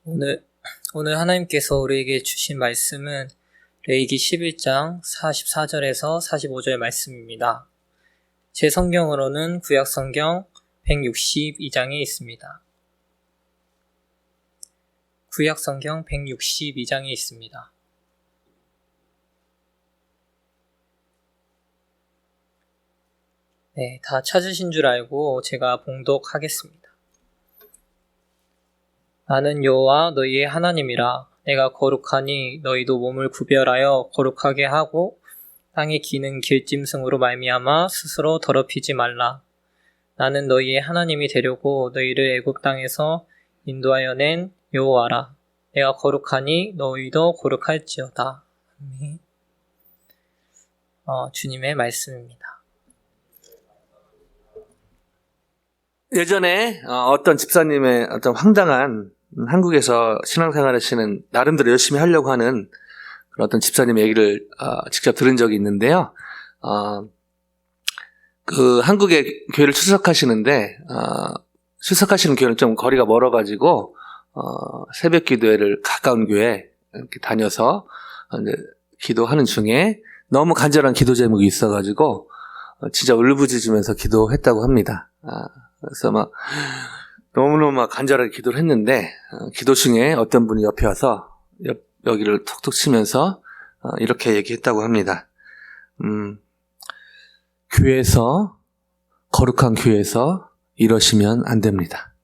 오늘 하나님께서 우리에게 주신 말씀은 레위기 11장 44절에서 45절 말씀입니다. 제 성경으로는 구약성경 162장에 있습니다. 구약성경 162장에 있습니다. 네, 다 찾으신 줄 알고 제가 봉독하겠습니다. 나는 여호와 너희의 하나님이라. 내가 거룩하니 너희도 몸을 구별하여 거룩하게 하고 땅에 기는 길짐승으로 말미암아 스스로 더럽히지 말라. 나는 너희의 하나님이 되려고 너희를 애굽 땅에서 인도하여 낸 여호와라. 내가 거룩하니 너희도 거룩할지어다. 아멘. 주님의 말씀입니다. 예전에 어떤 집사님의 어떤 황당한 한국에서 신앙생활 하시는 나름대로 열심히 하려고 하는 그런 어떤 집사님의 얘기를 직접 들은 적이 있는데요. 그 한국의 교회를 출석하시는데 출석하시는 교회는 좀 거리가 멀어가지고 새벽 기도회를 가까운 교회 이렇게 다녀서 이제 기도하는 중에 너무 간절한 기도 제목이 있어가지고 진짜 울부짖으면서 기도했다고 합니다. 그래서 너무너무 간절하게 기도를 했는데 기도 중에 어떤 분이 옆에 와서 여기를 톡톡 치면서 이렇게 얘기했다고 합니다. 거룩한 교회에서 이러시면 안 됩니다.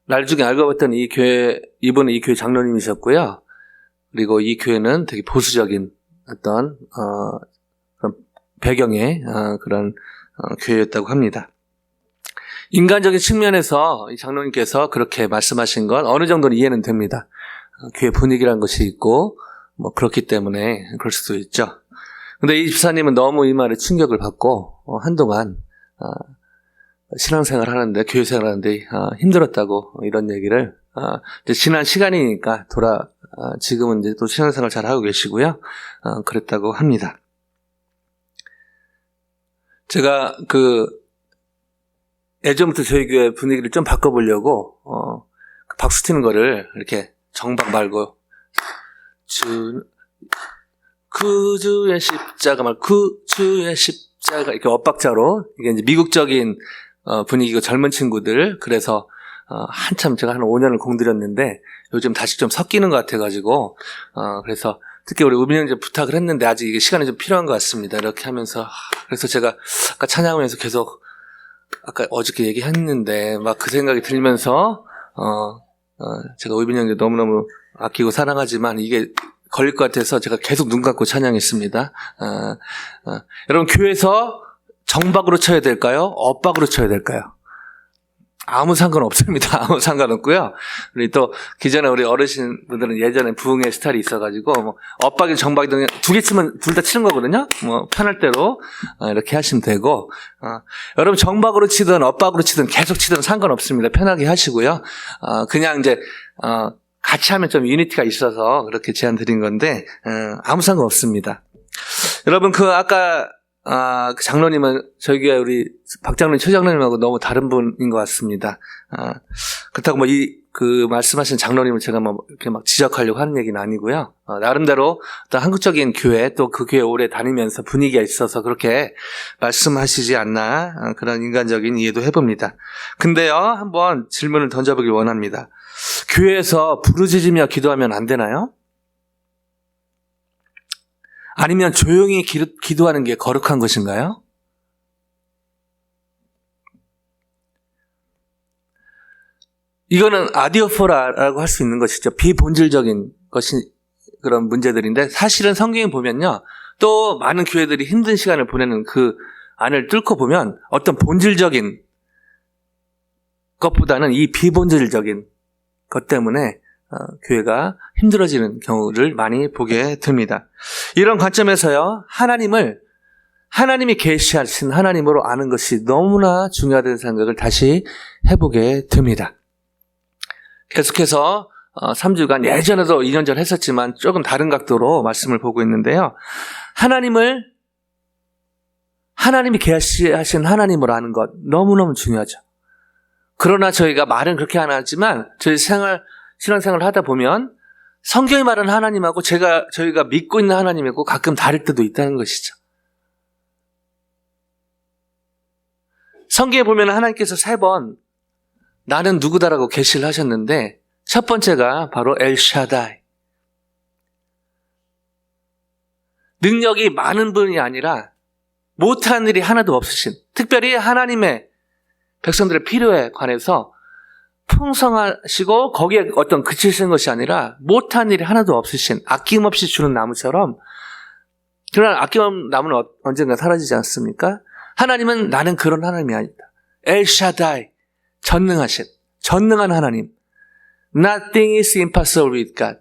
나중에 알고 봤더니 이분은 이 교회 장로님이셨고요. 그리고 이 교회는 되게 보수적인 어떤 그런 배경의 그런 교회였다고 합니다. 인간적인 측면에서 이 장로님께서 그렇게 말씀하신 건 어느 정도는 이해는 됩니다. 교회 분위기라는 것이 있고 그렇기 때문에 그럴 수도 있죠. 근데 이 집사님은 너무 이 말에 충격을 받고 한동안 신앙생활 하는데 교회 생활 하는데 힘들었다고 이런 얘기를 이제 지난 시간이니까 지금은 이제 또 신앙생활 잘 하고 계시고요. 그랬다고 합니다. 제가 예전부터 저희 교회 분위기를 좀 바꿔보려고 박수 치는 거를 이렇게 정박 말고 구주의 십자가 이렇게 엇박자로 이게 이제 미국적인 분위기고 젊은 친구들 그래서 한참 제가 한 5년을 공들였는데 요즘 다시 좀 섞이는 것 같아가지고 그래서 특히 우리 우빈 형제 부탁을 했는데 아직 이게 시간이 좀 필요한 것 같습니다. 이렇게 하면서 그래서 제가 아까 찬양하면서 계속 아까 어저께 얘기했는데 막 그 생각이 들면서 제가 우빈 형제 너무너무 아끼고 사랑하지만 이게 걸릴 것 같아서 제가 계속 눈 감고 찬양했습니다. 여러분 교회에서 정박으로 쳐야 될까요? 엇박으로 쳐야 될까요? 아무 상관없습니다. 아무 상관없고요. 우리 또 기존에 우리 어르신분들은 예전에 부흥의 스타일이 있어가지고 엇박이든 정박이든 두 개 치면 둘 다 치는 거거든요. 편할 대로 이렇게 하시면 되고 여러분 정박으로 치든 엇박으로 치든 계속 치든 상관없습니다. 편하게 하시고요. 그냥 이제 같이 하면 좀 유니티가 있어서 그렇게 제안 드린 건데 아무 상관없습니다. 여러분 아까 그 장로님은 저희 교회 우리 박 장로님, 최 장로님하고 너무 다른 분인 것 같습니다. 그렇다고 그 말씀하신 장로님을 제가 이렇게 막 지적하려고 하는 얘기는 아니고요. 나름대로 어떤 한국적인 교회 또 그 교회 오래 다니면서 분위기가 있어서 그렇게 말씀하시지 않나 그런 인간적인 이해도 해봅니다. 근데요, 한번 질문을 던져보길 원합니다. 교회에서 부르짖으며 기도하면 안 되나요? 아니면 조용히 기도하는 게 거룩한 것인가요? 이거는 아디오포라라고 할 수 있는 것이죠. 비본질적인 그런 문제들인데 사실은 성경에 보면요. 또 많은 교회들이 힘든 시간을 보내는 그 안을 뚫고 보면 어떤 본질적인 것보다는 이 비본질적인 것 때문에 교회가 힘들어지는 경우를 많이 보게 됩니다. 이런 관점에서요, 하나님이 계시하신 하나님으로 아는 것이 너무나 중요하다는 생각을 다시 해보게 됩니다. 계속해서 3주간 예전에도 2년 전 했었지만 조금 다른 각도로 말씀을 보고 있는데요. 하나님이 계시하신 하나님으로 아는 것 너무너무 중요하죠. 그러나 저희가 말은 그렇게 안 하지만 저희 신앙생활을 하다 보면 성경이 말하는 하나님하고 저희가 믿고 있는 하나님이고 가끔 다를 때도 있다는 것이죠. 성경에 보면 하나님께서 3번 나는 누구다라고 계시를 하셨는데 첫 번째가 바로 엘샤다이. 능력이 많은 분이 아니라 못하는 일이 하나도 없으신, 특별히 하나님의 백성들의 필요에 관해서 풍성하시고 거기에 어떤 그치시는 것이 아니라 못한 일이 하나도 없으신, 아낌없이 주는 나무처럼. 그러나 아낌없는 나무는 언젠가 사라지지 않습니까? 하나님은 나는 그런 하나님이 아니다. 엘샤다이, 전능한 하나님. Nothing is impossible with God.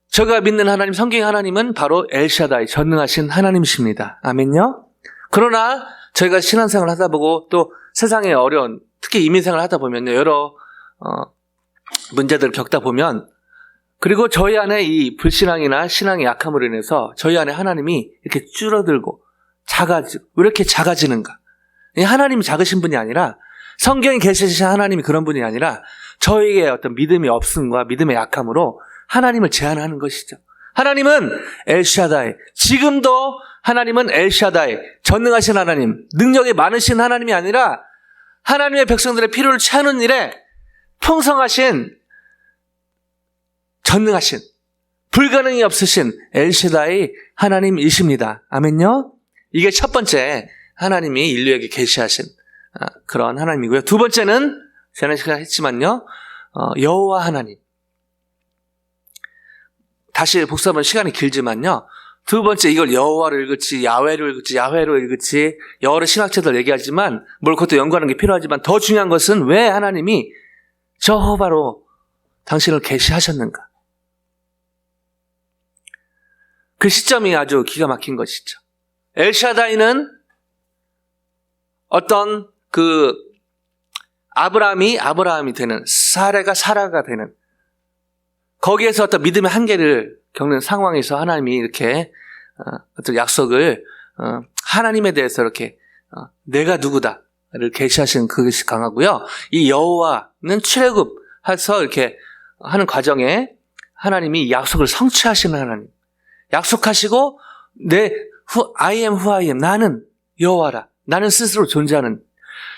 제가 믿는 하나님, 성경의 하나님은 바로 엘샤다이, 전능하신 하나님이십니다. 아멘요? 그러나 저희가 신앙생활을 하다 보고 또 세상의 어려운, 특히 이민생활을 하다 보면요, 여러 문제들을 겪다 보면, 그리고 저희 안에 이 불신앙이나 신앙의 약함으로 인해서 저희 안에 하나님이 이렇게 줄어들고 왜 이렇게 작아지는가? 하나님이 작으신 분이 아니라, 성경에 계시신 하나님이 그런 분이 아니라 저희의 어떤 믿음의 없음과 믿음의 약함으로 하나님을 제한하는 것이죠. 하나님은 엘샤다이, 지금도 하나님은 엘샤다이, 전능하신 하나님, 능력이 많으신 하나님이 아니라 하나님의 백성들의 필요를 채우는 일에 풍성하신, 전능하신, 불가능이 없으신 엘샤다이 하나님이십니다. 아멘요? 이게 첫 번째 하나님이 인류에게 계시하신 그런 하나님이고요. 두 번째는 지난 시간에 했지만요, 여호와 하나님. 다시 복습하면 시간이 길지만요, 두 번째 이걸 여호와를 읽을지 야훼로 읽을지 여러 신학자들 얘기하지만 뭘 그것도 연구하는 게 필요하지만 더 중요한 것은 왜 하나님이 저호바로 당신을 계시하셨는가. 그 시점이 아주 기가 막힌 것이죠. 엘샤다이는 어떤 아브라함이 되는, 사라가 되는, 거기에서 어떤 믿음의 한계를 겪는 상황에서 하나님이 이렇게 어떤 약속을 하나님에 대해서 이렇게 내가 누구다를 계시하시는 그것이 강하고요. 이 여호와는 출애굽해서 이렇게 하는 과정에 하나님이 약속을 성취하시는 하나님. 약속하시고 I am who I am. 나는 여호와라. 나는 스스로 존재하는,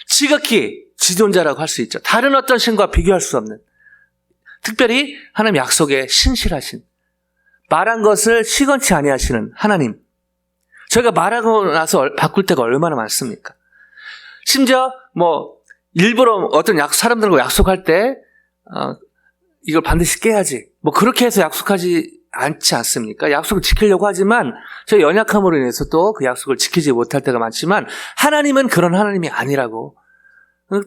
지극히 지존자라고 할 수 있죠. 다른 어떤 신과 비교할 수 없는, 특별히 하나님 약속에 신실하신, 말한 것을 시건치 아니하시는 하나님. 저희가 말하고 나서 바꿀 때가 얼마나 많습니까? 심지어 일부러 어떤 사람들과 약속할 때 이걸 반드시 깨야지, 그렇게 해서 약속하지 않지 않습니까? 약속을 지키려고 하지만 저희 연약함으로 인해서 또 그 약속을 지키지 못할 때가 많지만 하나님은 그런 하나님이 아니라고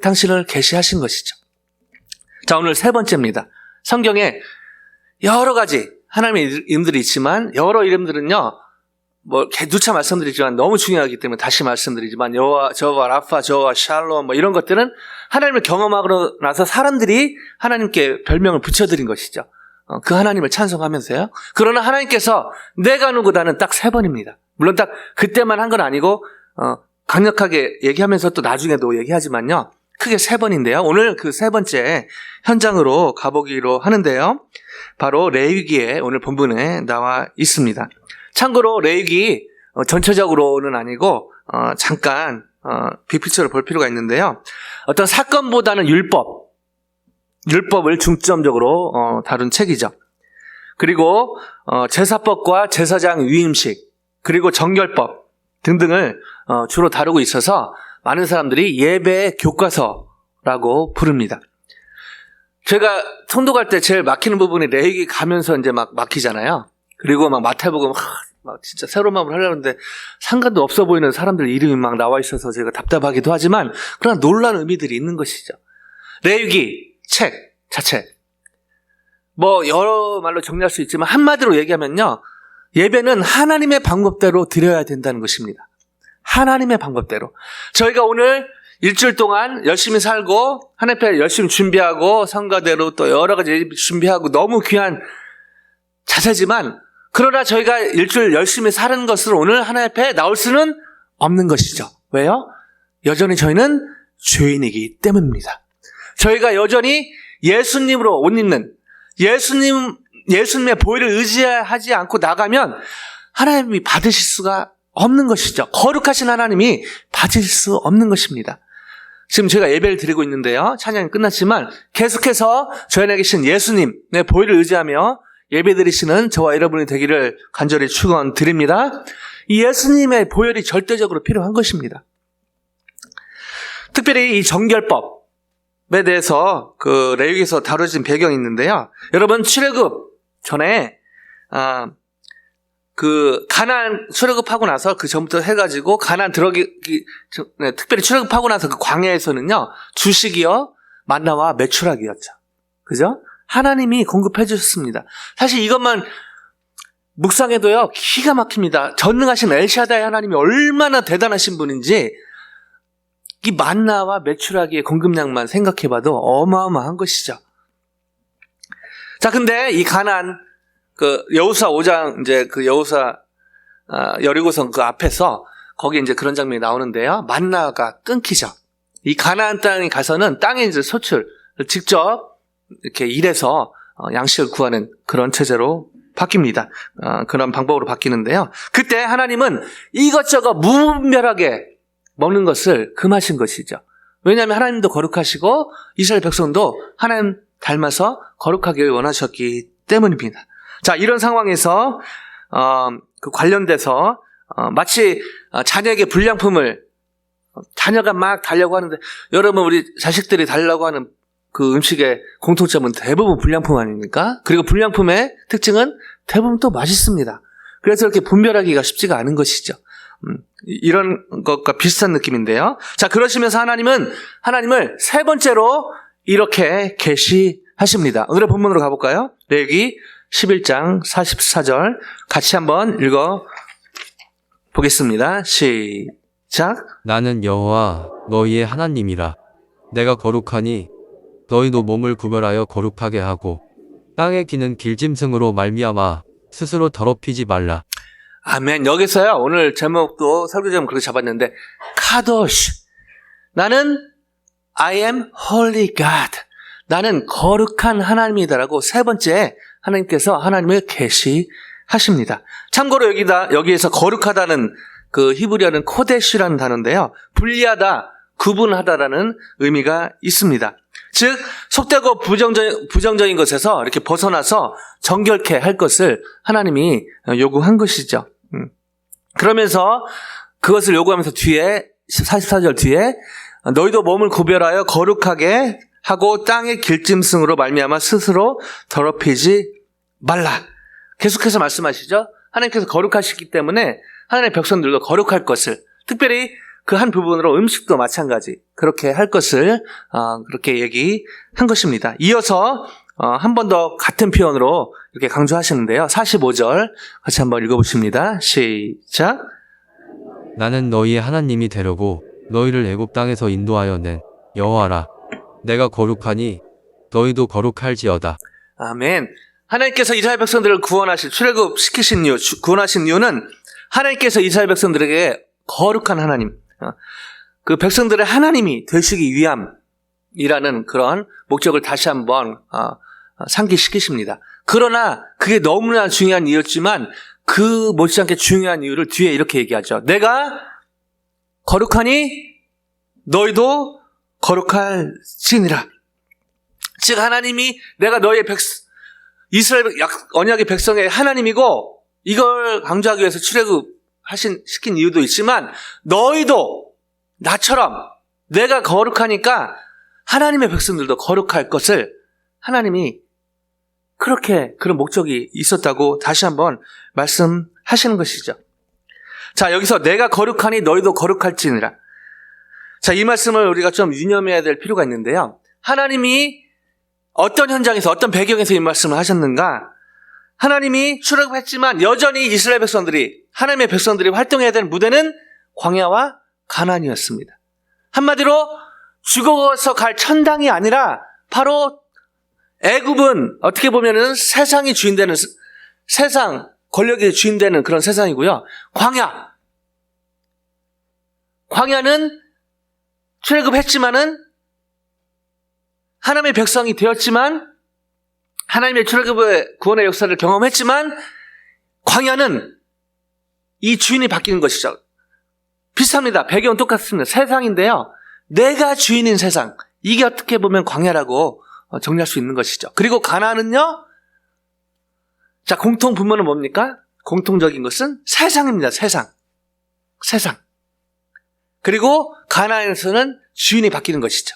당신을 계시하신 것이죠. 자, 오늘 세 번째입니다. 성경에 여러 가지 하나님의 이름들이 있지만, 여러 이름들은요, 누차 말씀드리지만 너무 중요하기 때문에 다시 말씀드리지만, 여호와, 저호와 라파, 저호와 샬롬, 이런 것들은 하나님을 경험하고 나서 사람들이 하나님께 별명을 붙여드린 것이죠. 그 하나님을 찬송하면서요. 그러나 하나님께서 내가 누구다는 딱 3번입니다. 물론 딱 그때만 한 건 아니고 강력하게 얘기하면서 또 나중에도 얘기하지만요, 크게 3번인데요. 오늘 그 3번째 현장으로 가보기로 하는데요, 바로 레위기에 오늘 본문에 나와 있습니다. 참고로 레위기 전체적으로는 아니고 잠깐 빅피처를 볼 필요가 있는데요, 어떤 사건보다는 율법을 중점적으로 다룬 책이죠. 그리고 제사법과 제사장 위임식, 그리고 정결법 등등을 주로 다루고 있어서 많은 사람들이 예배의 교과서라고 부릅니다. 제가 통독할 때 제일 막히는 부분이 레위기 가면서 이제 막 막히잖아요. 그리고 마태복음 진짜 새로운 마음을 하려는데 상관도 없어 보이는 사람들 이름이 막 나와 있어서 제가 답답하기도 하지만, 그러나 놀라운 의미들이 있는 것이죠. 레위기 책 자체 여러 말로 정리할 수 있지만 한마디로 얘기하면요, 예배는 하나님의 방법대로 드려야 된다는 것입니다. 하나님의 방법대로. 저희가 오늘 일주일 동안 열심히 살고 하나님 앞에 열심히 준비하고 성가대로 또 여러 가지 준비하고 너무 귀한 자세지만, 그러나 저희가 일주일 열심히 사는 것을 오늘 하나님 앞에 나올 수는 없는 것이죠. 왜요? 여전히 저희는 죄인이기 때문입니다. 저희가 여전히 예수님으로 옷 입는 예수님의 보혈을 의지하지 않고 나가면 하나님이 받으실 수가 없는 것이죠. 거룩하신 하나님이 받으실 수 없는 것입니다. 지금 제가 예배를 드리고 있는데요. 찬양이 끝났지만 계속해서 저희 안에 계신 예수님의 보혈을 의지하며 예배 드리시는 저와 여러분이 되기를 간절히 축원드립니다. 이 예수님의 보혈이 절대적으로 필요한 것입니다. 특별히 이 정결법에 대해서 그 레위기에서 다뤄진 배경이 있는데요. 여러분 출애굽 전에 그 가나안 출애굽하고 나서 그 전부터 해가지고 가나안 특별히 출애굽하고 나서 그 광야에서는요 주식이요 만나와 메추라기였죠. 그죠? 하나님이 공급해 주셨습니다. 사실 이것만 묵상해도요 기가 막힙니다. 전능하신 엘샤다이 하나님이 얼마나 대단하신 분인지 이 만나와 메추라기의 공급량만 생각해봐도 어마어마한 것이죠. 자, 근데 이 가나안 그 여호수아 5장 이제 그 여호수아 여리고성 그 앞에서 거기 이제 그런 장면이 나오는데요. 만나가 끊기죠. 이 가나안 땅에 가서는 땅에 이제 소출 직접 이렇게 일해서 양식을 구하는 그런 체제로 바뀝니다. 그런 방법으로 바뀌는데요. 그때 하나님은 이것저것 무분별하게 먹는 것을 금하신 것이죠. 왜냐하면 하나님도 거룩하시고 이스라엘 백성도 하나님 닮아서 거룩하게 원하셨기 때문입니다. 자, 이런 상황에서 그 관련돼서 마치 자녀에게 불량품을 자녀가 막 달라고 하는데 여러분 우리 자식들이 달라고 하는 그 음식의 공통점은 대부분 불량품 아닙니까? 그리고 불량품의 특징은 대부분 또 맛있습니다. 그래서 이렇게 분별하기가 쉽지가 않은 것이죠. 이런 것과 비슷한 느낌인데요. 자, 그러시면서 하나님을 세 번째로 이렇게 계시하십니다. 오늘의 본문으로 가볼까요? 레위기 11장 44절 같이 한번 읽어 보겠습니다. 시작. 나는 여호와 너희의 하나님이라. 내가 거룩하니 너희도 몸을 구별하여 거룩하게 하고 땅에 기는 길짐승으로 말미암아 스스로 더럽히지 말라. 아멘. 여기서요 오늘 제목도 설교 제목 그렇게 잡았는데 카도시, 나는 I am holy God, 나는 거룩한 하나님이다라고 세 번째 하나님께서 하나님을 계시하십니다. 참고로 여기에서 거룩하다는 그 히브리어는 코데시라는 단어인데요, 분리하다, 구분하다라는 의미가 있습니다. 즉 속되고 부정적인 것에서 이렇게 벗어나서 정결케 할 것을 하나님이 요구한 것이죠. 그러면서 그것을 요구하면서 뒤에 44절 뒤에 너희도 몸을 구별하여 거룩하게 하고 땅의 길짐승으로 말미암아 스스로 더럽히지 말라. 계속해서 말씀하시죠. 하나님께서 거룩하시기 때문에 하나님의 백성들도 거룩할 것을, 특별히 그 한 부분으로 음식도 마찬가지 그렇게 할 것을 그렇게 얘기한 것입니다. 이어서 한 번 더 같은 표현으로 이렇게 강조하시는데요. 45절 같이 한번 읽어보십니다. 시작. 나는 너희의 하나님이 되려고 너희를 애굽 땅에서 인도하여 낸 여호와라. 내가 거룩하니 너희도 거룩할지어다. 아멘. 하나님께서 이스라엘 백성들을 출애굽시키신 이유, 구원하신 이유는 하나님께서 이스라엘 백성들에게 거룩한 하나님, 그 백성들의 하나님이 되시기 위함이라는 그런 목적을 다시 한번 상기시키십니다. 그러나 그게 너무나 중요한 이유였지만 그 못지않게 중요한 이유를 뒤에 이렇게 얘기하죠. 내가 거룩하니 너희도 거룩할지니라. 즉 하나님이 내가 너희의 이스라엘 언약의 백성의 하나님이고, 이걸 강조하기 위해서 시킨 이유도 있지만 너희도 나처럼 내가 거룩하니까 하나님의 백성들도 거룩할 것을 하나님이 그런 목적이 있었다고 다시 한번 말씀하시는 것이죠. 자, 여기서 내가 거룩하니 너희도 거룩할지니라. 자, 이 말씀을 우리가 좀 유념해야 될 필요가 있는데요. 하나님이 어떤 현장에서 어떤 배경에서 이 말씀을 하셨는가? 하나님이 출애굽했지만 여전히 이스라엘 백성들이, 하나님의 백성들이 활동해야 되는 무대는 광야와 가나안이었습니다. 한마디로 죽어서 갈 천당이 아니라 바로 애굽은 어떻게 보면은 세상이 주인되는, 세상 권력이 주인되는 그런 세상이고요. 광야는 출애굽했지만은 하나님의 백성이 되었지만 하나님의 출애굽의 구원의 역사를 경험했지만 광야는 이 주인이 바뀌는 것이죠. 비슷합니다. 배경은 똑같습니다. 세상인데요. 내가 주인인 세상. 이게 어떻게 보면 광야라고 정리할 수 있는 것이죠. 그리고 가나안은요. 자, 공통 분모는 뭡니까? 공통적인 것은 세상입니다. 세상. 그리고 가나안에서는 주인이 바뀌는 것이죠.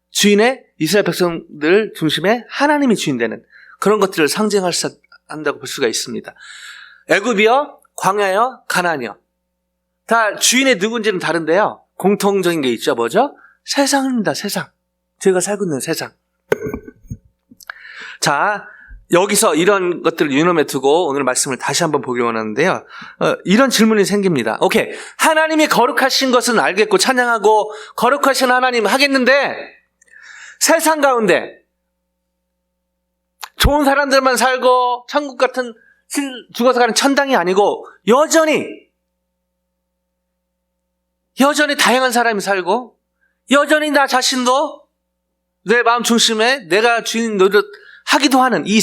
주인의 이스라엘 백성들 중심에 하나님이 주인 되는 그런 것들을 상징한다고 볼 수가 있습니다. 애굽이요, 광야요, 가나안이요. 다 주인의 누군지는 다른데요. 공통적인 게 있죠. 뭐죠? 세상입니다. 세상. 저희가 살고 있는 세상. 자, 여기서 이런 것들을 유념해 두고 오늘 말씀을 다시 한번 보기 원하는데요. 이런 질문이 생깁니다. 오케이. 하나님이 거룩하신 것은 알겠고 찬양하고 거룩하신 하나님 하겠는데 세상 가운데 좋은 사람들만 살고 천국 같은 죽어서 가는 천당이 아니고 여전히 다양한 사람이 살고 여전히 나 자신도 내 마음 중심에 내가 주인 노릇 하기도 하는 이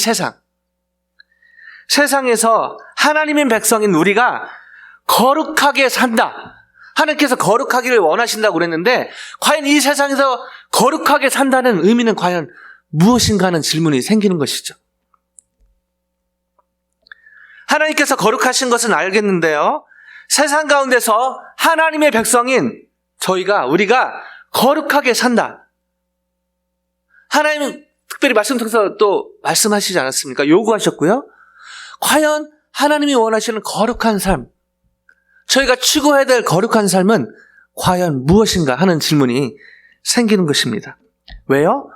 세상에서 하나님의 백성인 우리가 거룩하게 산다. 하나님께서 거룩하기를 원하신다고 그랬는데 과연 이 세상에서 거룩하게 산다는 의미는 과연 무엇인가 하는 질문이 생기는 것이죠. 하나님께서 거룩하신 것은 알겠는데요. 세상 가운데서 하나님의 백성인 우리가 거룩하게 산다. 하나님은 특별히 말씀 통해서 또 말씀하시지 않았습니까? 요구하셨고요. 과연 하나님이 원하시는 거룩한 삶, 저희가 추구해야 될 거룩한 삶은 과연 무엇인가 하는 질문이 생기는 것입니다. 왜요?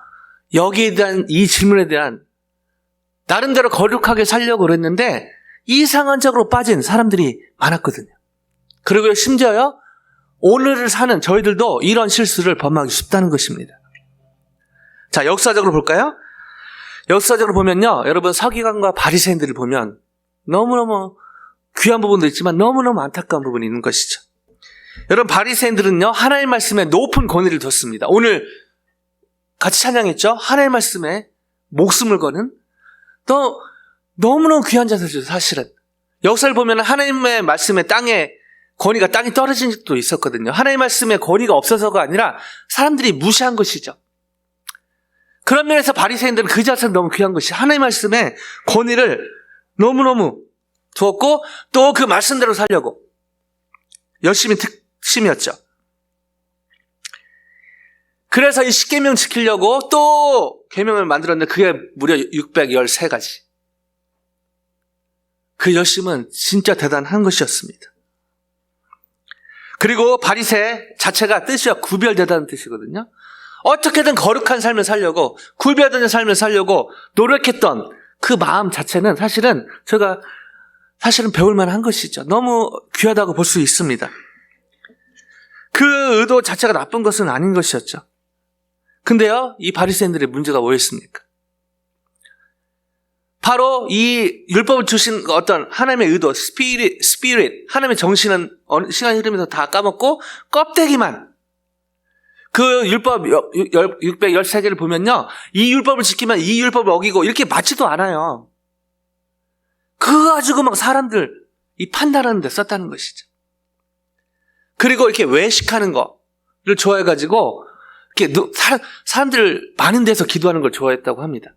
여기에 대한 이 질문에 대한 나름대로 거룩하게 살려고 그랬는데 이상한적으로 빠진 사람들이 많았거든요. 그리고 심지어요, 오늘을 사는 저희들도 이런 실수를 범하기 쉽다는 것입니다. 자, 역사적으로 볼까요? 역사적으로 보면요, 여러분 서기관과 바리새인들을 보면 너무너무 귀한 부분도 있지만 너무너무 안타까운 부분이 있는 것이죠. 여러분 바리새인들은요, 하나님의 말씀에 높은 권위를 뒀습니다. 오늘 같이 찬양했죠? 하나님의 말씀에 목숨을 거는 또 너무너무 귀한 자세죠. 사실은 역사를 보면 하나님의 말씀에 땅이 떨어진 적도 있었거든요. 하나님의 말씀에 권위가 없어서가 아니라 사람들이 무시한 것이죠. 그런 면에서 바리새인들은 그 자체는 너무 귀한 것이 하나님의 말씀에 권위를 너무너무 두었고 또 그 말씀대로 살려고 열심히 특심이었죠. 그래서 이 10계명 지키려고 또 계명을 만들었는데 그게 무려 613가지. 그 열심은 진짜 대단한 것이었습니다. 그리고 바리새 자체가 뜻이야 구별되다는 뜻이거든요. 어떻게든 거룩한 삶을 살려고 구별되는 삶을 살려고 노력했던 그 마음 자체는 사실은 배울 만한 것이죠. 너무 귀하다고 볼 수 있습니다. 그 의도 자체가 나쁜 것은 아닌 것이었죠. 근데요, 이 바리새인들의 문제가 뭐였습니까? 바로 이 율법을 주신 어떤 하나님의 의도, 스피릿, 하나님의 정신은 시간이 흐르면서 다 까먹고 껍데기만 그 율법 613개를 보면요, 이 율법을 지키면 이 율법을 어기고 이렇게 맞지도 않아요. 그거 가지고 막 사람들 이 판단하는 데 썼다는 것이죠. 그리고 이렇게 외식하는 거를 좋아해가지고 이렇게 사람들 많은 데서 기도하는 걸 좋아했다고 합니다.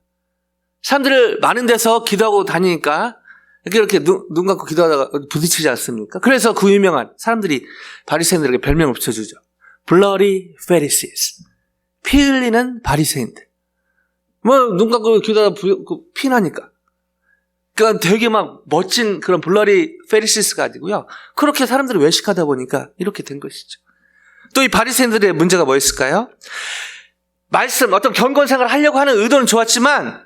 사람들 많은 데서 기도하고 다니니까 이렇게 눈 감고 기도하다가 부딪히지 않습니까? 그래서 그 유명한 사람들이 바리새인들에게 별명을 붙여주죠. Bloody Pharisees. 피 흘리는 바리새인들. 눈 감고 기도하다 피 나니까. 그러니까 되게 막 멋진 그런 Bloody Pharisees가 아니고요. 그렇게 사람들이 외식하다 보니까 이렇게 된 것이죠. 또 이 바리새인들의 문제가 뭐였을까요? 어떤 경건 생활을 하려고 하는 의도는 좋았지만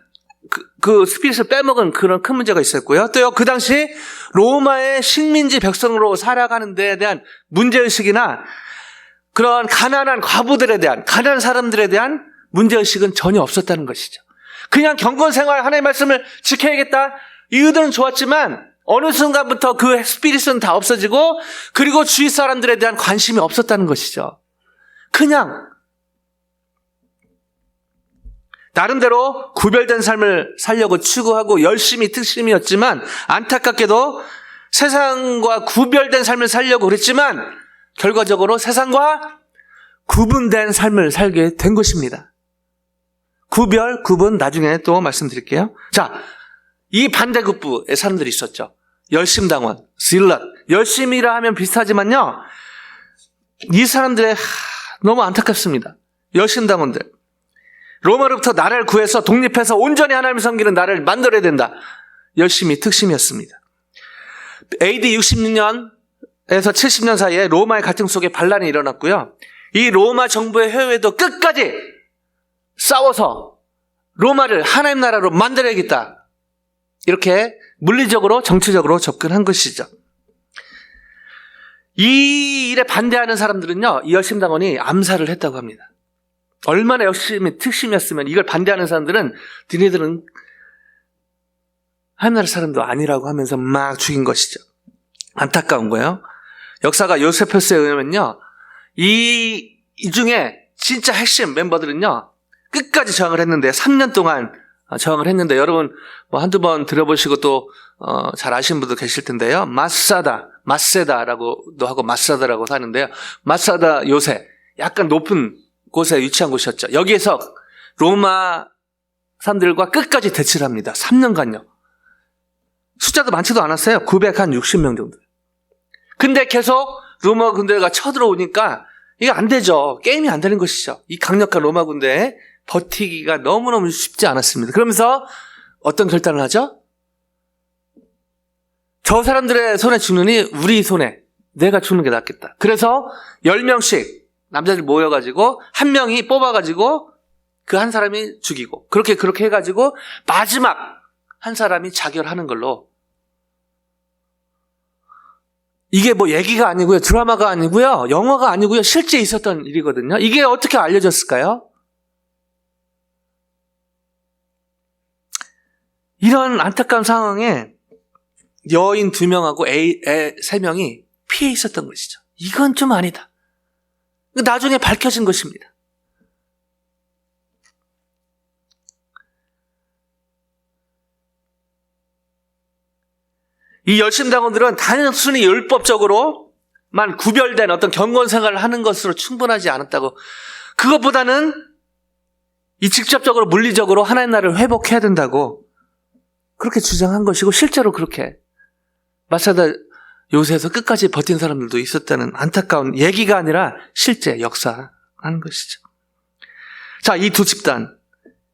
그 스피릿을 빼먹은 그런 큰 문제가 있었고요. 또요, 그 당시 로마의 식민지 백성으로 살아가는 데에 대한 문제의식이나 그런 가난한 과부들에 대한, 가난한 사람들에 대한 문제의식은 전혀 없었다는 것이죠. 그냥 경건생활 하나님의 말씀을 지켜야겠다, 이 의도는 좋았지만 어느 순간부터 그 스피릿은 다 없어지고 그리고 주위 사람들에 대한 관심이 없었다는 것이죠. 그냥 나름대로 구별된 삶을 살려고 추구하고 열심히 특심이었지만 안타깝게도 세상과 구별된 삶을 살려고 그랬지만 결과적으로 세상과 구분된 삶을 살게 된 것입니다. 구분 나중에 또 말씀드릴게요. 자, 이 반대급부의 사람들이 있었죠. 열심당원, 질럿. 열심이라 하면 비슷하지만요. 이 사람들의 너무 안타깝습니다. 열심당원들. 로마로부터 나라를 구해서 독립해서 온전히 하나님을 섬기는 나라를 만들어야 된다. 열심히 특심이었습니다. AD 66년에서 70년 사이에 로마의 갈등 속에 반란이 일어났고요. 이 로마 정부의 회의도 끝까지 싸워서 로마를 하나님 나라로 만들어야겠다. 이렇게 물리적으로 정치적으로 접근한 것이죠. 이 일에 반대하는 사람들은요, 이 열심당원이 암살을 했다고 합니다. 얼마나 열심히 특심이었으면 이걸 반대하는 사람들은 니네들은 하나님 나라 사람도 아니라고 하면서 막 죽인 것이죠. 안타까운 거예요. 역사가 요세푸스에 의하면요, 이 중에 진짜 핵심 멤버들은요, 끝까지 저항을 했는데 3년 동안 저항을 했는데 여러분 뭐 한두 번 들어보시고 또 잘 아시는 분도 계실 텐데요. 마세다라고도 하고 마사다라고도 하는데요. 마사다 요새 약간 높은 곳에 위치한 곳이었죠. 여기에서 로마 사람들과 끝까지 대치를 합니다. 3년간요. 숫자도 많지도 않았어요. 960명 정도. 근데 계속 로마 군대가 쳐들어오니까 이게 안 되죠. 게임이 안 되는 것이죠. 이 강력한 로마 군대에 버티기가 너무너무 쉽지 않았습니다. 그러면서 어떤 결단을 하죠? 저 사람들의 손에 죽느니 우리 손에 내가 죽는 게 낫겠다. 그래서 10명씩 남자들 모여가지고 한 명이 뽑아가지고 그 한 사람이 죽이고 그렇게 해가지고 마지막 한 사람이 자결하는 걸로. 이게 뭐 얘기가 아니고요, 드라마가 아니고요, 영화가 아니고요, 실제 있었던 일이거든요. 이게 어떻게 알려졌을까요? 이런 안타까운 상황에 여인 2명하고 애 3명이 피해 있었던 것이죠. 이건 좀 아니다. 나중에 밝혀진 것입니다. 이 열심당원들은 단순히 율법적으로만 구별된 어떤 경건 생활을 하는 것으로 충분하지 않았다고, 그것보다는 이 직접적으로 물리적으로 하나님 나라를 회복해야 된다고 그렇게 주장한 것이고, 실제로 그렇게 마사다 요새에서 끝까지 버틴 사람들도 있었다는 안타까운 얘기가 아니라 실제 역사하는 것이죠. 자, 이 두 집단,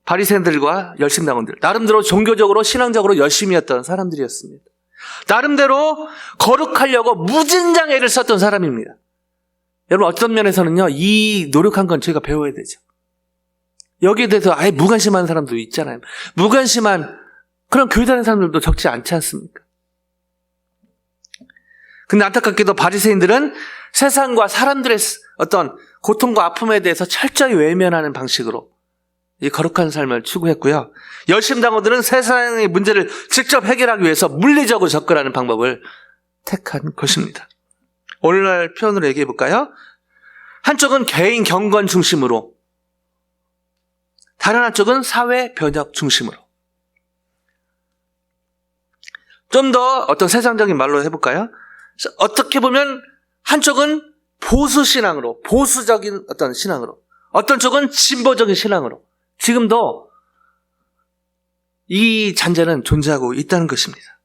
바리새인들과 열심당원들, 나름대로 종교적으로 신앙적으로 열심히 했던 사람들이었습니다. 나름대로 거룩하려고 무진장 애를 썼던 사람입니다. 여러분, 어떤 면에서는요, 이 노력한 건 저희가 배워야 되죠. 여기에 대해서 아예 무관심한 사람도 있잖아요. 무관심한 그런 교회 다니는 사람들도 적지 않지 않습니까? 근데 안타깝게도 바리새인들은 세상과 사람들의 어떤 고통과 아픔에 대해서 철저히 외면하는 방식으로 이 거룩한 삶을 추구했고요. 열심당원들은 세상의 문제를 직접 해결하기 위해서 물리적으로 접근하는 방법을 택한 것입니다. 오늘날 표현으로 얘기해 볼까요? 한쪽은 개인 경건 중심으로, 다른 한쪽은 사회 변혁 중심으로. 좀 더 어떤 세상적인 말로 해볼까요? 어떻게 보면 한쪽은 보수신앙으로, 보수적인 어떤 신앙으로, 어떤 쪽은 진보적인 신앙으로 지금도 이 잔재는 존재하고 있다는 것입니다.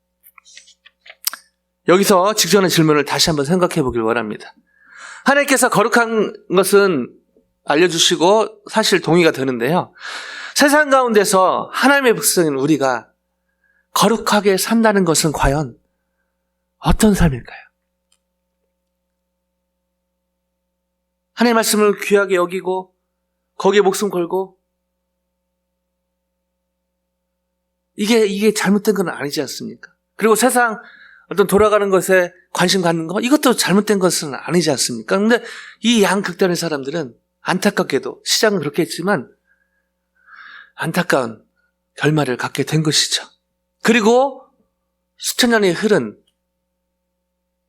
여기서 직전의 질문을 다시 한번 생각해 보길 원합니다. 하나님께서 거룩한 것은 알려주시고 사실 동의가 되는데요. 세상 가운데서 하나님의 백성인 우리가 거룩하게 산다는 것은 과연 어떤 삶일까요? 하나님의 말씀을 귀하게 여기고 거기에 목숨 걸고, 이게 잘못된 건 아니지 않습니까? 그리고 세상 어떤 돌아가는 것에 관심 갖는 거, 이것도 잘못된 것은 아니지 않습니까? 그런데 이 양극단의 사람들은 안타깝게도 시작은 그렇게 했지만 안타까운 결말을 갖게 된 것이죠. 그리고 수천 년이 흐른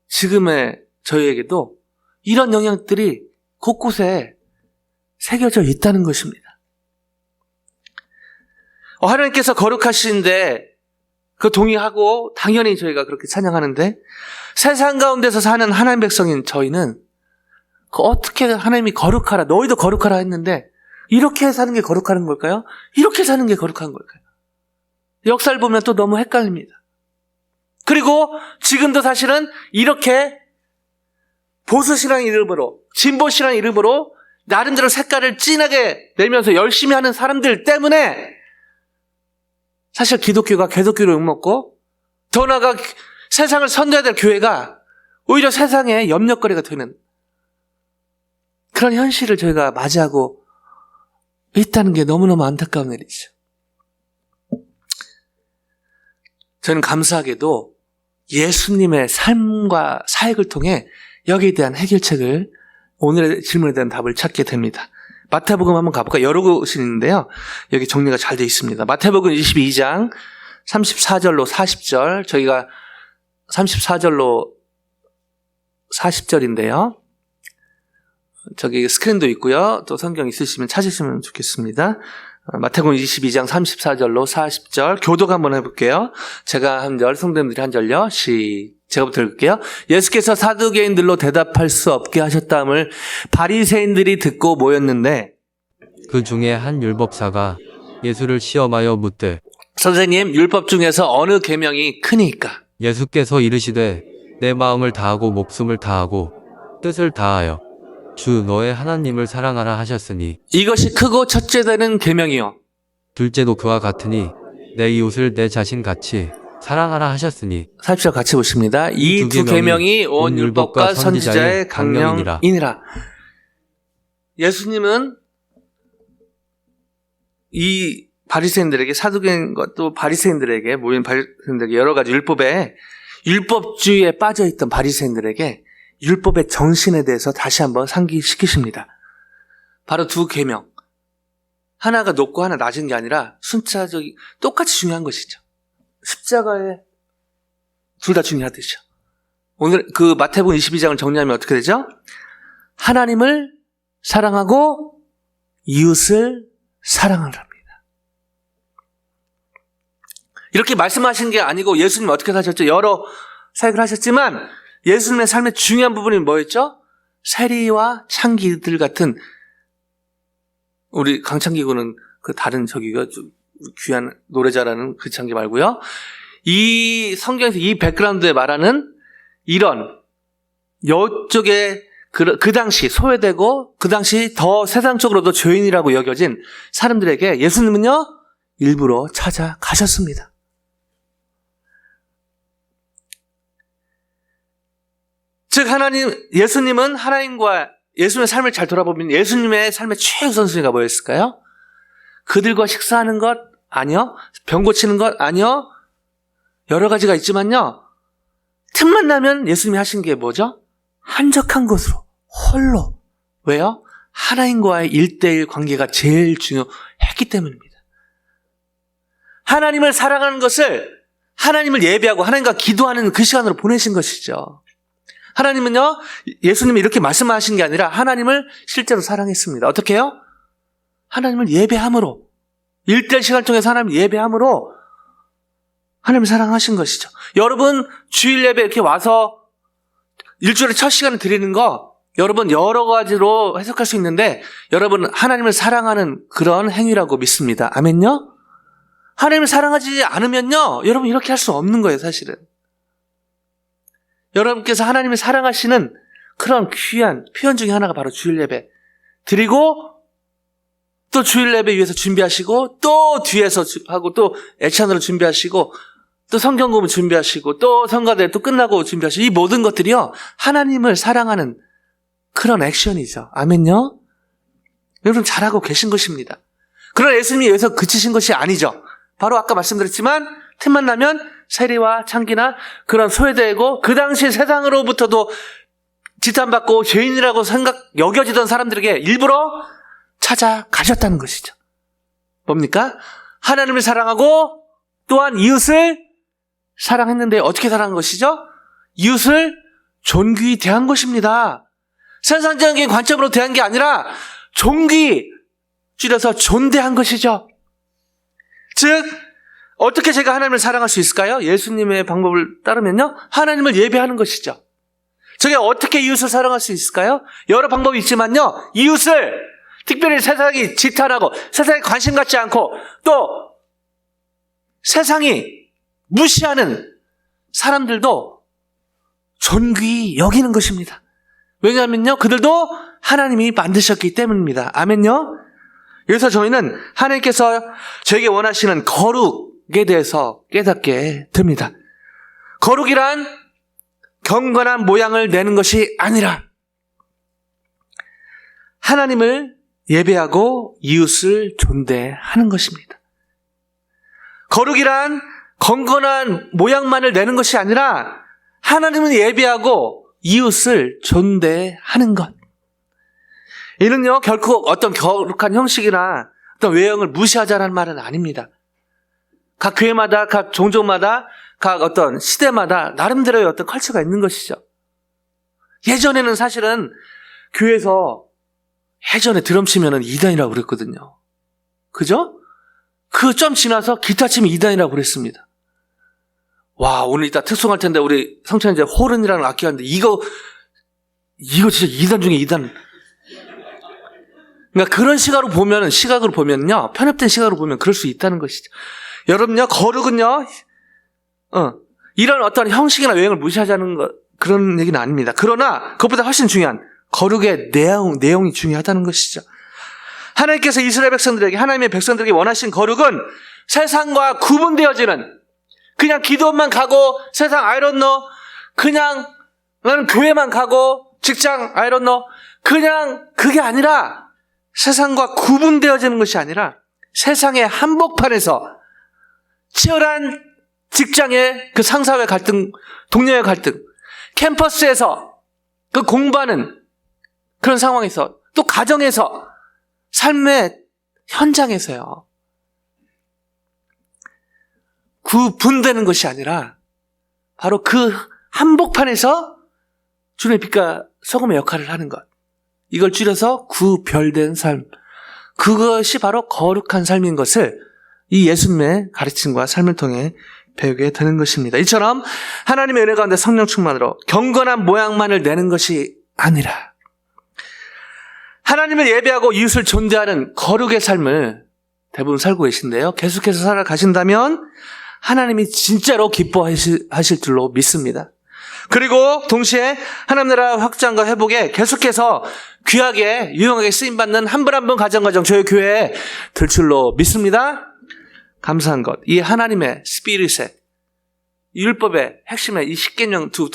지금의 저희에게도 이런 영향들이 곳곳에 새겨져 있다는 것입니다. 하나님께서 거룩하신데 그 동의하고 당연히 저희가 그렇게 찬양하는데 세상 가운데서 사는 하나님 백성인 저희는 어떻게 하나님이 거룩하라, 너희도 거룩하라 했는데 이렇게 사는 게 거룩한 걸까요? 이렇게 사는 게 거룩한 걸까요? 역사를 보면 또 너무 헷갈립니다. 그리고 지금도 사실은 이렇게 보수시라는 이름으로, 진보시라는 이름으로 나름대로 색깔을 진하게 내면서 열심히 하는 사람들 때문에 사실 기독교가 개독교로 욕먹고 더 나아가 세상을 선도해야 될 교회가 오히려 세상의 염려거리가 되는 그런 현실을 저희가 맞이하고 있다는 게 너무너무 안타까운 일이죠. 저는 감사하게도 예수님의 삶과 사역을 통해 여기에 대한 해결책을, 오늘의 질문에 대한 답을 찾게 됩니다. 마태복음 한번 가볼까요? 여러 곳이 있는데요. 여기 정리가 잘 되어 있습니다. 마태복음 22장 34절로 40절, 저희가 34절로 40절인데요. 저기 스크린도 있고요. 또 성경 있으시면 찾으시면 좋겠습니다. 마태복음 22장 34절로 40절 교독 한번 해볼게요. 제가 한 절, 성도님들이 한 절요. 제가부터 읽을게요. 예수께서 사두개인들로 대답할 수 없게 하셨다함을 바리새인들이 듣고 모였는데 그 중에 한 율법사가 예수를 시험하여 묻되 선생님, 율법 중에서 어느 계명이 크니까? 예수께서 이르시되 내 마음을 다하고 목숨을 다하고 뜻을 다하여 주 너의 하나님을 사랑하라 하셨으니 이것이 크고 첫째 되는 계명이요. 둘째도 그와 같으니 내 이웃을 내 자신같이 사랑하라 하셨으니 40절 같이 보십니다. 이 두 계명이 온 율법과 선지자의 강령이니라. 예수님은 이 바리새인들에게, 사두개인과 또 바리새인들에게, 모인 바리새인들에게 여러 가지 율법주의에 빠져있던 바리새인들에게 율법의 정신에 대해서 다시 한번 상기시키십니다. 바로 두 계명. 하나가 높고 하나 낮은 게 아니라 순차적이 똑같이 중요한 것이죠. 십자가에 둘 다 중요하듯이요. 오늘 그 마태복음 22장을 정리하면 어떻게 되죠? 하나님을 사랑하고 이웃을 사랑하랍니다. 이렇게 말씀하신 게 아니고 예수님 어떻게 사셨죠? 여러 사역을 하셨지만 예수님의 삶의 중요한 부분이 뭐였죠? 세리와 창기들 같은, 우리 강창기 군은 그 다른 저기가 좀 귀한 노래 잘하는 그 창기 말고요. 이 성경에서 이 백그라운드에 말하는 이런 이쪽에 그 당시 소외되고 그 당시 더 세상적으로도 죄인이라고 여겨진 사람들에게 예수님은요 일부러 찾아가셨습니다. 즉 예수님은 하나님과 예수님의 삶을 잘 돌아보면 예수님의 삶의 최우선순위가 뭐였을까요? 그들과 식사하는 것? 아니요. 병 고치는 것? 아니요. 여러 가지가 있지만요. 틈만 나면 예수님이 하신 게 뭐죠? 한적한 곳으로, 홀로. 왜요? 하나님과의 1:1 관계가 제일 중요했기 때문입니다. 하나님을 사랑하는 것을 하나님을 예배하고 하나님과 기도하는 그 시간으로 보내신 것이죠. 하나님은요, 예수님이 이렇게 말씀하신 게 아니라 하나님을 실제로 사랑했습니다. 어떻게 해요? 하나님을 예배함으로, 1:1 시간 통해서 하나님을 예배함으로 하나님을 사랑하신 것이죠. 여러분, 주일 예배 이렇게 와서 일주일에 첫 시간을 드리는 거, 여러분 여러 가지로 해석할 수 있는데, 여러분 하나님을 사랑하는 그런 행위라고 믿습니다. 아멘요? 하나님을 사랑하지 않으면요, 여러분 이렇게 할 수 없는 거예요, 사실은. 여러분께서 하나님을 사랑하시는 그런 귀한 표현 중에 하나가 바로 주일 예배 드리고, 또 주일 예배 위해서 준비하시고, 또 뒤에서 하고, 또 애찬으로 준비하시고, 또 성경 공부 준비하시고, 또 성가대 또 끝나고 준비하시고, 이 모든 것들이요 하나님을 사랑하는 그런 액션이죠. 아멘요? 여러분 잘하고 계신 것입니다. 그러나 예수님이 여기서 그치신 것이 아니죠. 바로 아까 말씀드렸지만 틈만 나면 세리와 창기나 그런 소외되고 그 당시 세상으로부터도 지탄받고 죄인이라고 여겨지던 사람들에게 일부러 찾아가셨다는 것이죠. 뭡니까? 하나님을 사랑하고 또한 이웃을 사랑했는데 어떻게 사랑한 것이죠? 이웃을 존귀히 대한 것입니다. 세상적인 관점으로 대한 게 아니라 존귀, 줄여서 존대한 것이죠. 즉 어떻게 제가 하나님을 사랑할 수 있을까요? 예수님의 방법을 따르면요, 하나님을 예배하는 것이죠. 저게 어떻게 이웃을 사랑할 수 있을까요? 여러 방법이 있지만요, 이웃을 특별히 세상이 지탄하고 세상에 관심 갖지 않고 또 세상이 무시하는 사람들도 존귀히 여기는 것입니다. 왜냐하면요, 그들도 하나님이 만드셨기 때문입니다. 아멘요? 그래서 저희는 하나님께서 저에게 원하시는 거룩에 대해서 깨닫게 됩니다. 거룩이란 경건한 모양을 내는 것이 아니라 하나님을 예배하고 이웃을 존대하는 것입니다. 거룩이란 건건한 모양만을 내는 것이 아니라 하나님을 예배하고 이웃을 존대하는 것. 이는요, 결코 어떤 거룩한 형식이나 어떤 외형을 무시하자는 말은 아닙니다. 각 교회마다, 각 종족마다, 각 어떤 시대마다 나름대로의 어떤 컬처가 있는 것이죠. 예전에는 사실은 교회에서 예전에 드럼 치면은 이단이라고 그랬거든요. 그죠? 그 좀 지나서 기타 치면 이단이라고 그랬습니다. 와, 오늘 이따 특송할 텐데 우리 성찬이 이제 호른이라는 악기가 있는데 이거 진짜 이단 중에 이단. 그러니까 그런 시각으로 보면요, 편협된 시각으로 보면 그럴 수 있다는 것이죠. 여러분요, 거룩은요, 이런 어떤 형식이나 외형을 무시하자는 것, 그런 얘기는 아닙니다. 그러나 그것보다 훨씬 중요한 거룩의 내용이 중요하다는 것이죠. 하나님께서 이스라엘 백성들에게, 하나님의 백성들에게 원하신 거룩은 세상과 구분되어지는, 그냥 기도만 가고 세상 I don't know, 그냥 나는 교회만 가고 직장 I don't know, 그냥 그게 아니라 세상과 구분되어지는 것이 아니라 세상의 한복판에서 치열한 직장의 그 상사와의 갈등, 동료의 갈등, 캠퍼스에서 그 공부하는 그런 상황에서, 또 가정에서, 삶의 현장에서요, 구분되는 것이 아니라 바로 그 한복판에서 주님의 빛과 소금의 역할을 하는 것, 이걸 줄여서 구별된 삶, 그것이 바로 거룩한 삶인 것을 이 예수님의 가르침과 삶을 통해 배우게 되는 것입니다. 이처럼 하나님의 은혜 가운데 성령 충만으로 경건한 모양만을 내는 것이 아니라 하나님을 예배하고 이웃을 존대하는 거룩의 삶을 대부분 살고 계신데요, 계속해서 살아가신다면 하나님이 진짜로 기뻐하실 줄로 믿습니다. 그리고 동시에 하나님 나라 확장과 회복에 계속해서 귀하게 유용하게 쓰임받는 한 분 한 분 가정 저희 교회에 될 줄로 믿습니다. 감사한 것, 이 하나님의 스피릿의 율법의 핵심의 이 10계명 두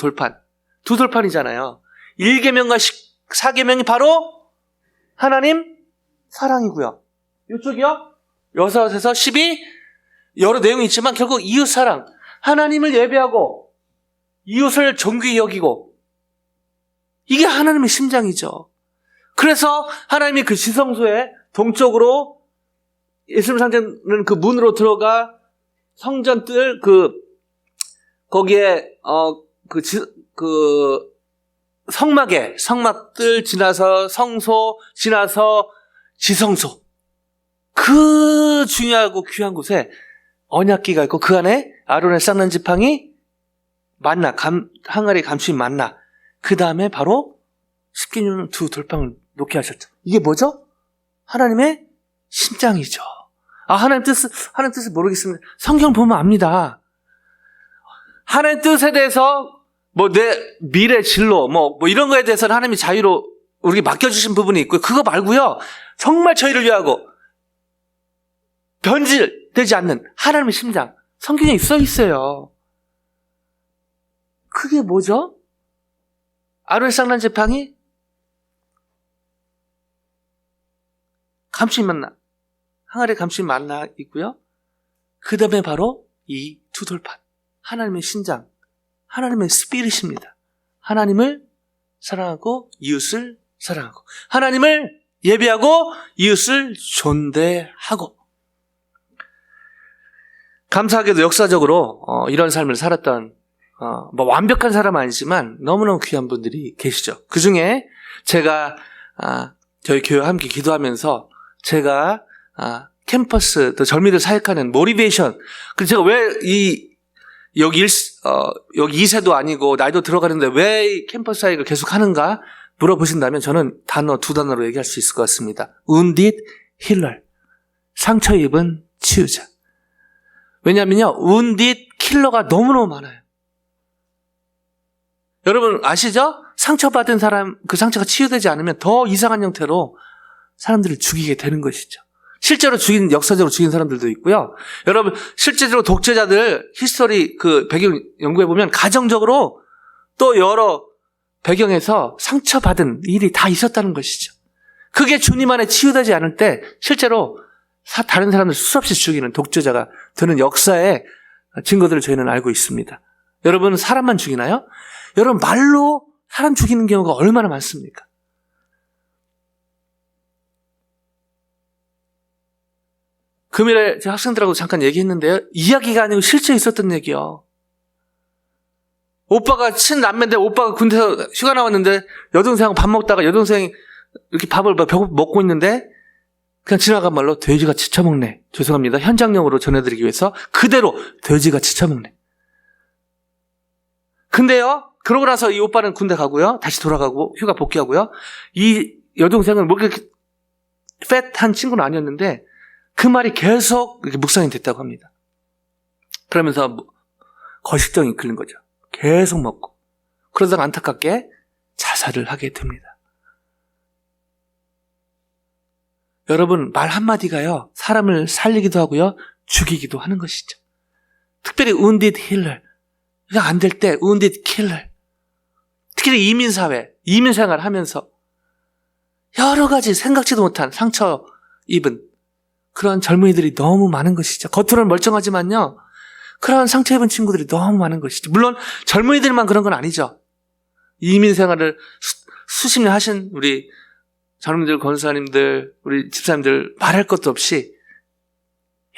돌판이잖아요. 1계명과 4계명이 바로 하나님 사랑이고요. 이쪽이요, 6에서 10이 여러 내용이 있지만 결국 이웃 사랑, 하나님을 예배하고 이웃을 존귀히 여기고, 이게 하나님의 심장이죠. 그래서 하나님이 그 지성소에 동쪽으로 예수님 상징하는 그 문으로 들어가 성전 뜰 거기에 성막 뜰 지나서 성소 지나서 지성소, 그 중요하고 귀한 곳에 언약궤가 있고 그 안에 아론의 쌓는 지팡이 만나, 항아리 감추인 만나, 그 다음에 바로 10계명 두 돌방을 놓게 하셨죠. 이게 뭐죠? 하나님의 심장이죠. 하나님 뜻을 모르겠습니다. 성경 보면 압니다. 하나님 뜻에 대해서 내 미래 진로 이런 거에 대해서는 하나님이 자유로 우리에게 맡겨주신 부분이 있고요. 그거 말고요, 정말 저희를 위하고 변질되지 않는 하나님의 심장, 성경에 써 있어요. 그게 뭐죠? 아론의 쌍난 지팡이, 감추인 만나, 항아리 감추인 만나 있고요. 그 다음에 바로 이 두 돌판, 하나님의 심장, 하나님의 스피릿입니다. 하나님을 사랑하고 이웃을 사랑하고, 하나님을 예배하고 이웃을 존대하고. 감사하게도 역사적으로 이런 삶을 살았던 완벽한 사람은 아니지만 너무너무 귀한 분들이 계시죠. 그 중에 제가 저희 교회와 함께 기도하면서 제가 캠퍼스, 또 젊이들 사역하는 모티베이션. 그래서 제가 여기 2세도 아니고 나이도 들어가는데 왜 이 캠퍼스 사역을 계속 하는가 물어보신다면 저는 두 단어로 얘기할 수 있을 것 같습니다. Wounded healer. 상처 입은 치유자. 왜냐면요, wounded killer가 너무너무 많아요. 여러분 아시죠? 상처받은 사람, 그 상처가 치유되지 않으면 더 이상한 형태로 사람들을 죽이게 되는 것이죠. 실제로 역사적으로 죽인 사람들도 있고요. 여러분, 실제로 독재자들 히스토리 배경 연구해보면 가정적으로 또 여러 배경에서 상처받은 일이 다 있었다는 것이죠. 그게 주님 안에 치유되지 않을 때 실제로 다른 사람들 수없이 죽이는 독재자가 되는 역사의 증거들을 저희는 알고 있습니다. 여러분, 사람만 죽이나요? 여러분, 말로 사람 죽이는 경우가 얼마나 많습니까? 금일에 제가 학생들하고 잠깐 얘기했는데요. 이야기가 아니고 실제 있었던 얘기요. 오빠가 친남매인데 오빠가 군대에서 휴가 나왔는데 여동생하고 밥 먹다가 여동생이 이렇게 밥을 먹고 있는데 그냥 지나간 말로 돼지가 지쳐먹네. 죄송합니다. 현장용으로 전해드리기 위해서 그대로 돼지가 지쳐먹네. 근데요, 그러고 나서 이 오빠는 군대 가고요. 다시 돌아가고 휴가 복귀하고요. 이 여동생은 뭐 그렇게 팻한 친구는 아니었는데 그 말이 계속 이렇게 묵상이 됐다고 합니다. 그러면서 거식증이 이끌린 거죠. 계속 먹고. 그러다가 안타깝게 자살을 하게 됩니다. 여러분, 말 한마디가요, 사람을 살리기도 하고요, 죽이기도 하는 것이죠. 특별히 wounded healer. 이거 안 될 때 wounded killer. 특히 이민사회, 이민생활 하면서 여러 가지 생각지도 못한 상처 입은 그런 젊은이들이 너무 많은 것이죠. 겉으로는 멀쩡하지만요, 그런 상처 입은 친구들이 너무 많은 것이죠. 물론 젊은이들만 그런 건 아니죠. 이민생활을 수십 년 하신 우리 젊은이들, 권사님들, 우리 집사님들 말할 것도 없이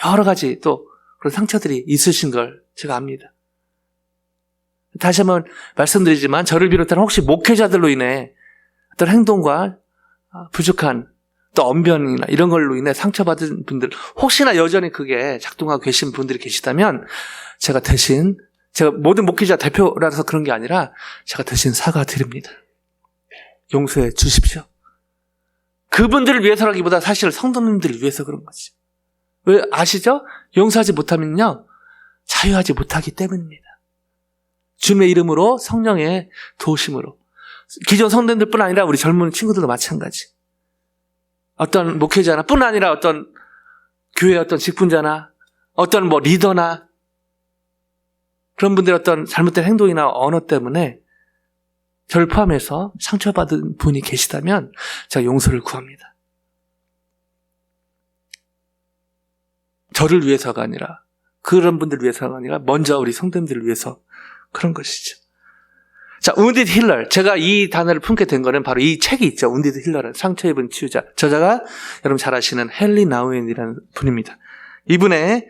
여러 가지 또 그런 상처들이 있으신 걸 제가 압니다. 다시 한번 말씀드리지만 저를 비롯한 혹시 목회자들로 인해 어떤 행동과 부족한 또 언변이나 이런 걸로 인해 상처받은 분들, 혹시나 여전히 그게 작동하고 계신 분들이 계시다면 제가 모든 목회자 대표라서 그런 게 아니라 제가 대신 사과드립니다. 용서해 주십시오. 그분들을 위해서라기보다 사실 성도님들을 위해서 그런 거지. 왜 아시죠? 용서하지 못하면요, 자유하지 못하기 때문입니다. 주님의 이름으로, 성령의 도우심으로. 기존 성도님들뿐 아니라 우리 젊은 친구들도 마찬가지. 어떤 목회자나 뿐 아니라 어떤 교회 어떤 직분자나 어떤 리더나 그런 분들의 어떤 잘못된 행동이나 언어 때문에 저를 포함해서 상처받은 분이 계시다면 제가 용서를 구합니다. 저를 위해서가 아니라, 그런 분들을 위해서가 아니라 먼저 우리 성도님들을 위해서 그런 것이죠. 자, wounded healer. 제가 이 단어를 품게 된 거는 바로 이 책이 있죠. wounded healer은 상처 입은 치유자. 저자가 여러분 잘 아시는 헨리 나우엔이라는 분입니다. 이분의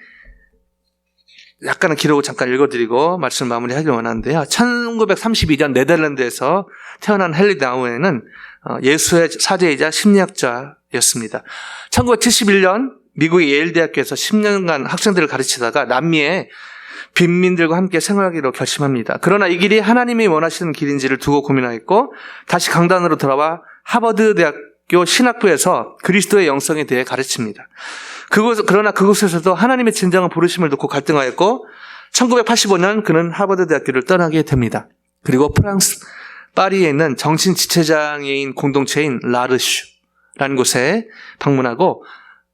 약간의 기록을 잠깐 읽어드리고 말씀을 마무리하길 원하는데요. 1932년 네덜란드에서 태어난 헨리 나우엔은 예수의 사제이자 심리학자였습니다. 1971년 미국의 예일대학교에서 10년간 학생들을 가르치다가 남미에 빈민들과 함께 생활하기로 결심합니다. 그러나 이 길이 하나님이 원하시는 길인지를 두고 고민하였고 다시 강단으로 돌아와 하버드 대학교 신학부에서 그리스도의 영성에 대해 가르칩니다. 그러나 그곳에서도 하나님의 진정한 부르심을 놓고 갈등하였고 1985년 그는 하버드 대학교를 떠나게 됩니다. 그리고 프랑스 파리에 있는 정신지체장애인 공동체인 라르슈라는 곳에 방문하고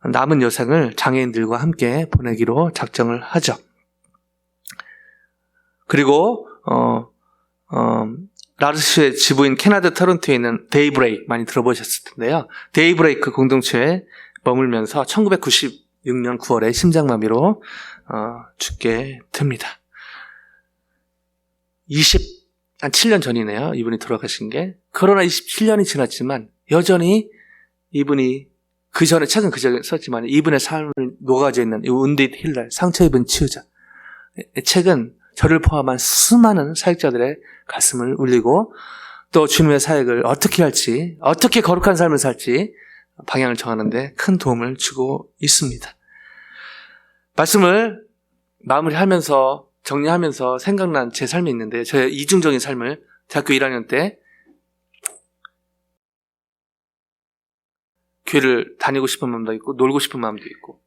남은 여생을 장애인들과 함께 보내기로 작정을 하죠. 그리고 라르슈의 지부인 캐나다 토론토에 있는 데이브레이크 많이 들어보셨을 텐데요. 데이브레이크 공동체에 머물면서 1996년 9월에 심장마비로 죽게 됩니다. 한 7년 전이네요. 이분이 돌아가신 게. 그러나 27년이 지났지만 여전히 이분이 책은 그 전에 썼지만 이분의 삶을 녹아져 있는 이 wounded healer, 상처 입은 치유자. 이 책은 저를 포함한 수많은 사역자들의 가슴을 울리고 또 주님의 사역을 어떻게 할지, 어떻게 거룩한 삶을 살지 방향을 정하는 데 큰 도움을 주고 있습니다. 말씀을 마무리하면서 정리하면서 생각난 제 삶이 있는데, 저의 이중적인 삶을 대학교 1학년 때 교회를 다니고 싶은 마음도 있고 놀고 싶은 마음도 있고,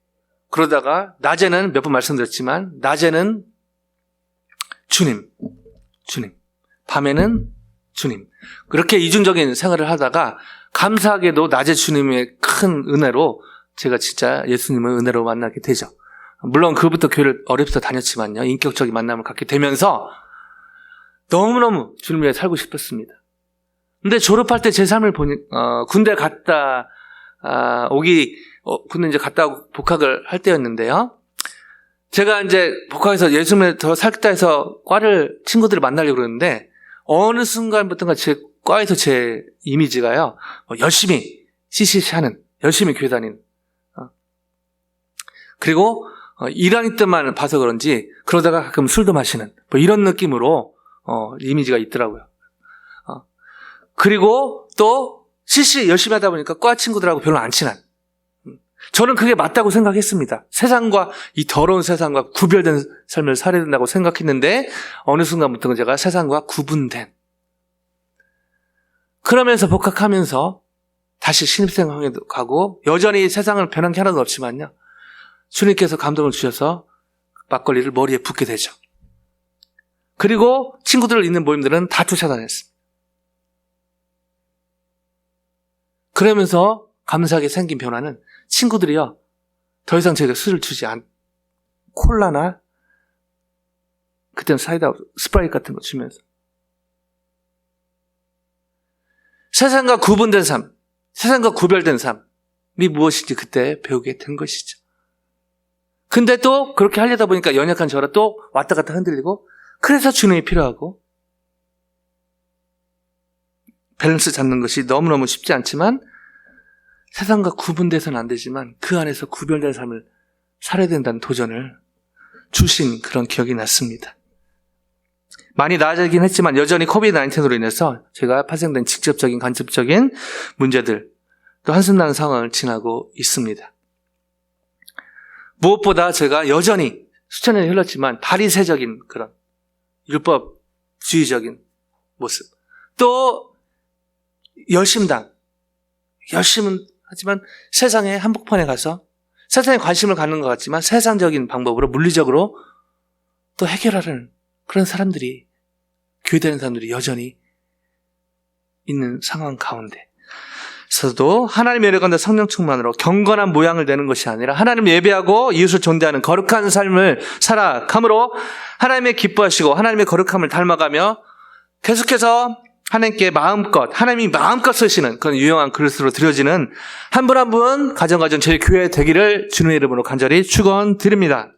그러다가 낮에는 몇 번 말씀드렸지만 낮에는 주님, 밤에는 주님, 그렇게 이중적인 생활을 하다가 감사하게도 낮에 주님의 큰 은혜로 제가 진짜 예수님을 은혜로 만나게 되죠. 물론 그부터 교회를 어렵서 다녔지만요, 인격적인 만남을 갖게 되면서 너무너무 주님 위해 살고 싶었습니다. 근데 졸업할 때 제 삶을 보니 군대 갔다 군대 이제 갔다 오고 복학을 할 때였는데요, 제가 이제 복학해서 예수님을 더 살겠다 해서 친구들을 만나려고 그러는데, 어느 순간부터가 제 과에서 제 이미지가요, 열심히 CCC 하는, 열심히 교회 다니는, 그리고 1학년 때만 봐서 그런지 그러다가 가끔 술도 마시는, 뭐 이런 느낌으로 이미지가 있더라고요. 그리고 또 CC 열심히 하다 보니까 과 친구들하고 별로 안 친한, 저는 그게 맞다고 생각했습니다. 세상과, 이 더러운 세상과 구별된 삶을 살아야 된다고 생각했는데, 어느 순간부터는 제가 세상과 구분된, 그러면서 복학하면서 다시 신입생활에 가고, 여전히 세상을 변한 게 하나도 없지만요, 주님께서 감동을 주셔서 막걸리를 머리에 붓게 되죠. 그리고 친구들 있는 모임들은 다 쫓아다녔습니다. 그러면서 감사하게 생긴 변화는, 친구들이요, 더 이상 저희가 술을 주지 콜라나, 그때는 사이다, 스프라이트 같은 거 주면서 세상과 구분된 삶, 세상과 구별된 삶이 무엇인지 그때 배우게 된 것이죠. 근데 또 그렇게 하려다 보니까 연약한 저라 또 왔다 갔다 흔들리고, 그래서 주님이 필요하고, 밸런스 잡는 것이 너무너무 쉽지 않지만, 세상과 구분돼서는 안 되지만 그 안에서 구별된 삶을 살아야 된다는 도전을 주신 그런 기억이 났습니다. 많이 나아지긴 했지만 여전히 코비드-19으로 인해서 제가 발생된 직접적인 간접적인 문제들, 또 한숨나는 상황을 지나고 있습니다. 무엇보다 제가 여전히 수천 년이 흘렀지만 바리새적인 그런 율법주의적인 모습, 또 열심은 하지만 세상의 한복판에 가서 세상에 관심을 갖는 것 같지만 세상적인 방법으로, 물리적으로 또 해결하려는 그런 사람들이, 교회되는 사람들이 여전히 있는 상황 가운데서도 하나님의 은혜가 성령 충만으로 경건한 모양을 내는 것이 아니라 하나님을 예배하고 이웃을 존대하는 거룩한 삶을 살아감으로 하나님의 기뻐하시고 하나님의 거룩함을 닮아가며 계속해서 하나님께 하나님이 마음껏 쓰시는 그런 유용한 그릇으로 드려지는 한 분 한 분 가정 저희 교회 되기를 주님의 이름으로 간절히 축원드립니다.